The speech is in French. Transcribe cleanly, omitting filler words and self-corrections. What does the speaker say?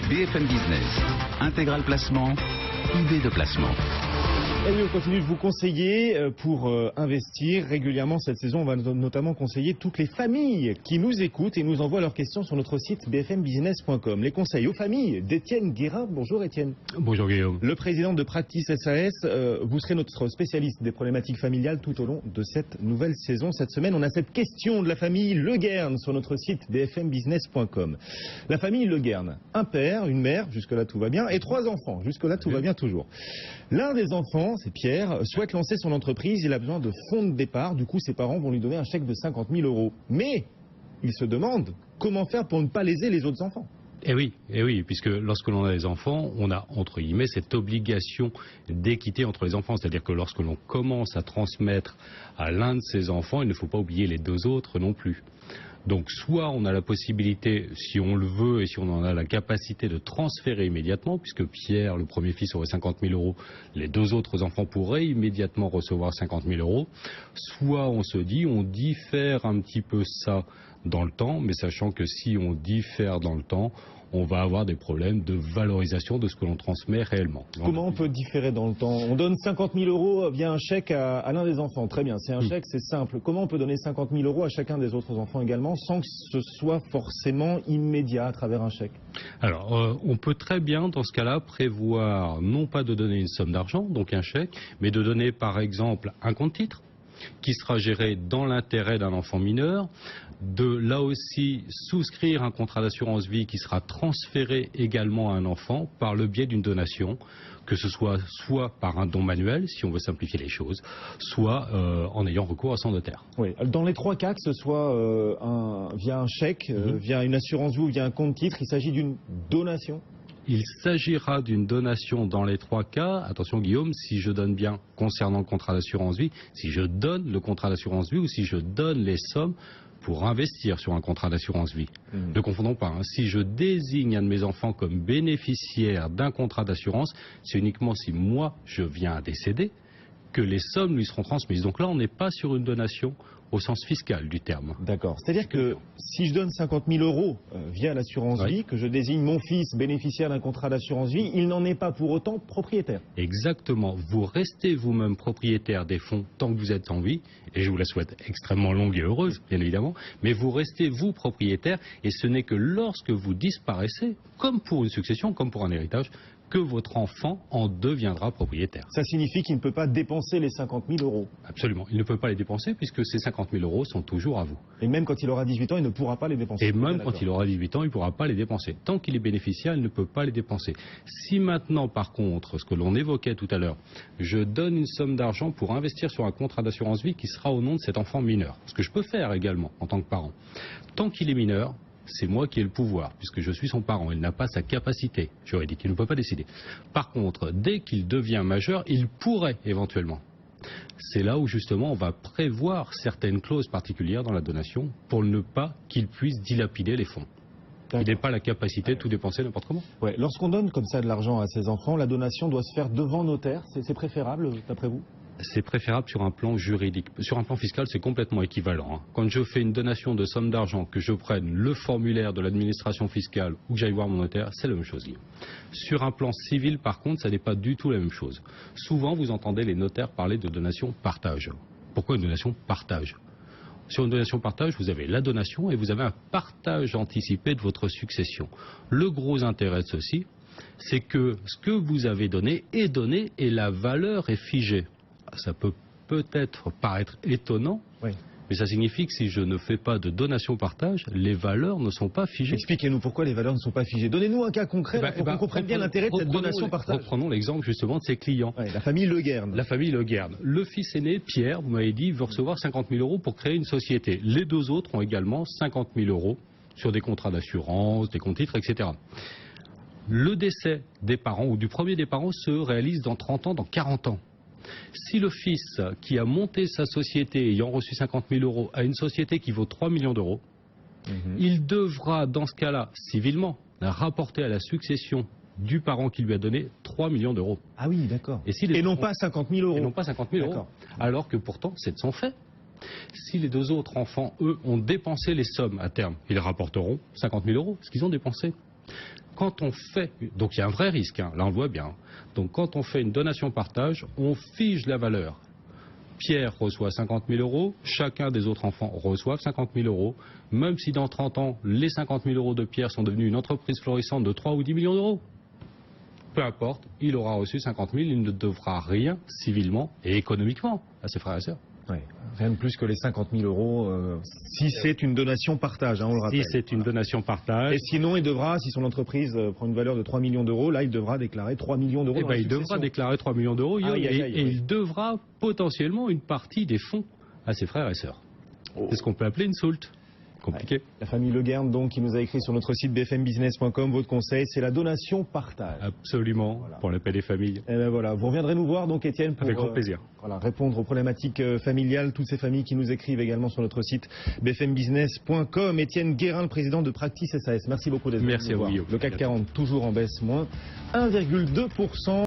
BFM Business, intégral placement, idée de placement. Et oui, on continue de vous conseiller pour investir régulièrement cette saison. On va notamment conseiller toutes les familles qui nous écoutent et nous envoient leurs questions sur notre site bfmbusiness.com. Les conseils aux familles d'Étienne Guérin. Bonjour Étienne. Bonjour Guillaume. Le président de Practice SAS, vous serez notre spécialiste des problématiques familiales tout au long de cette nouvelle saison. Cette semaine, on a cette question de la famille Le Guern sur notre site bfmbusiness.com. La famille Le Guern, un père, une mère, jusque-là tout va bien, et 3 enfants, jusque-là tout va bien toujours. L'un des enfants, c'est Pierre, souhaite lancer son entreprise. Il a besoin de fonds de départ. Du coup, ses parents vont lui donner un chèque de 50 000 €. Mais il se demande comment faire pour ne pas léser les autres enfants. Eh oui, puisque lorsque l'on a des enfants, on a, entre guillemets, cette obligation d'équité entre les enfants. C'est-à-dire que lorsque l'on commence à transmettre à l'un de ses enfants, il ne faut pas oublier les 2 autres non plus. Donc soit on a la possibilité, si on le veut et si on en a la capacité de transférer immédiatement, puisque Pierre, le premier fils, aurait 50 000 €, les 2 autres enfants pourraient immédiatement recevoir 50 000 €, soit on se dit, on diffère un petit peu ça dans le temps, mais sachant que si on diffère dans le temps, on va avoir des problèmes de valorisation de ce que l'on transmet réellement. Comment on peut différer dans le temps? On donne 50 000 € via un chèque à l'un des enfants. Très bien, c'est un chèque, c'est simple. Comment on peut donner 50 000 € à chacun des autres enfants également, sans que ce soit forcément immédiat à travers un chèque? Alors, on peut très bien, dans ce cas-là, prévoir non pas de donner une somme d'argent, donc un chèque, mais de donner par exemple un compte titre qui sera géré dans l'intérêt d'un enfant mineur, de là aussi souscrire un contrat d'assurance vie qui sera transféré également à un enfant par le biais d'une donation, que ce soit par un don manuel, si on veut simplifier les choses, soit en ayant recours à son notaire. Oui, dans les 3 cas, que ce soit via un chèque, via une assurance vie ou via un compte titre, il s'agit d'une donation? Il s'agira d'une donation dans les 3 cas. Attention Guillaume, si je donne bien concernant le contrat d'assurance vie, si je donne le contrat d'assurance vie ou si je donne les sommes pour investir sur un contrat d'assurance vie. Ne confondons pas, si je désigne un de mes enfants comme bénéficiaire d'un contrat d'assurance, c'est uniquement si moi je viens à décéder que les sommes lui seront transmises. Donc là, on n'est pas sur une donation au sens fiscal du terme. D'accord. C'est-à-dire que si je donne 50 000 € via l'assurance vie, que je désigne mon fils bénéficiaire d'un contrat d'assurance vie, il n'en est pas pour autant propriétaire. Exactement. Vous restez vous-même propriétaire des fonds tant que vous êtes en vie, et je vous la souhaite extrêmement longue et heureuse, bien évidemment, mais vous restez vous propriétaire, et ce n'est que lorsque vous disparaissez, comme pour une succession, comme pour un héritage, que votre enfant en deviendra propriétaire. Ça signifie qu'il ne peut pas dépenser les 50 000 €. Absolument. Il ne peut pas les dépenser puisque ces 50 000 € sont toujours à vous. Et même quand il aura 18 ans, il ne pourra pas les dépenser. Et même quand il aura 18 ans, il ne pourra pas les dépenser. Tant qu'il est bénéficiaire, il ne peut pas les dépenser. Si maintenant, par contre, ce que l'on évoquait tout à l'heure, je donne une somme d'argent pour investir sur un contrat d'assurance vie qui sera au nom de cet enfant mineur, ce que je peux faire également en tant que parent, tant qu'il est mineur, c'est moi qui ai le pouvoir, puisque je suis son parent. Il n'a pas sa capacité juridique, il ne peut pas décider. Par contre, dès qu'il devient majeur, il pourrait éventuellement. C'est là où justement on va prévoir certaines clauses particulières dans la donation pour ne pas qu'il puisse dilapider les fonds. Il n'a pas la capacité de tout dépenser n'importe comment. Ouais. Lorsqu'on donne comme ça de l'argent à ses enfants, la donation doit se faire devant notaire. C'est préférable, d'après vous? C'est préférable sur un plan juridique. Sur un plan fiscal, c'est complètement équivalent. Quand je fais une donation de somme d'argent, que je prenne le formulaire de l'administration fiscale ou que j'aille voir mon notaire, c'est la même chose. Sur un plan civil, par contre, ça n'est pas du tout la même chose. Souvent, vous entendez les notaires parler de donation partage. Pourquoi une donation partage ? Sur une donation partage, vous avez la donation et vous avez un partage anticipé de votre succession. Le gros intérêt de ceci, c'est que ce que vous avez donné est donné et la valeur est figée. Ça peut peut-être paraître étonnant, mais ça signifie que si je ne fais pas de donation-partage, les valeurs ne sont pas figées. Expliquez-nous pourquoi les valeurs ne sont pas figées. Donnez-nous un cas concret pour qu'on comprenne bien l'intérêt de cette donation-partage. Reprenons l'exemple justement de ses clients. La famille Le Guern. La famille Le Guern. Le fils aîné, Pierre, vous m'avez dit, veut recevoir 50 000 € pour créer une société. Les 2 autres ont également 50 000 € sur des contrats d'assurance, des comptes titres, etc. Le décès des parents ou du premier des parents se réalise dans 30 ans, dans 40 ans. Si le fils qui a monté sa société ayant reçu 50 000 € a une société qui vaut 3 millions d'euros, il devra dans ce cas-là, civilement, rapporter à la succession du parent qui lui a donné 3 millions d'euros. Ah oui, d'accord. Et non pas 50 000 €. Et non pas 50 000 €. Alors que pourtant, c'est de son fait. Si les 2 autres enfants, eux, ont dépensé les sommes à terme, ils rapporteront 50 000 €, ce qu'ils ont dépensé. quand on fait, donc il y a un vrai risque, hein, là on le voit bien, donc quand on fait une donation-partage, on fige la valeur. Pierre reçoit 50 000 euros, chacun des autres enfants reçoit 50 000 euros, même si dans 30 ans, les 50 000 euros de Pierre sont devenus une entreprise florissante de 3 ou 10 millions d'euros. Peu importe, il aura reçu 50 000, il ne devra rien civilement et économiquement à ses frères et sœurs. Ouais, rien de plus que les 50 000 euros, si c'est une donation partage, hein, on le rappelle. Si c'est une donation partage. Et sinon, il devra, si son entreprise prend une valeur de 3 millions d'euros, là, il devra déclarer 3 millions d'euros. Eh ben, il devra déclarer 3 millions d'euros et il devra potentiellement une partie des fonds à ses frères et sœurs. Oh. C'est ce qu'on peut appeler une soulte. Compliqué. La famille Le Guern, donc, qui nous a écrit sur notre site bfmbusiness.com, votre conseil, c'est la donation partage. Absolument, voilà. Pour la paix des familles. Et ben voilà, vous reviendrez nous voir, donc, Étienne, pour avec grand plaisir. Voilà, répondre aux problématiques familiales, toutes ces familles qui nous écrivent également sur notre site bfmbusiness.com. Étienne Guérin, le président de Practice SAS. Merci beaucoup d'être venu nous voir. Merci à vous. Le CAC 40, toujours en baisse, moins 1,2%.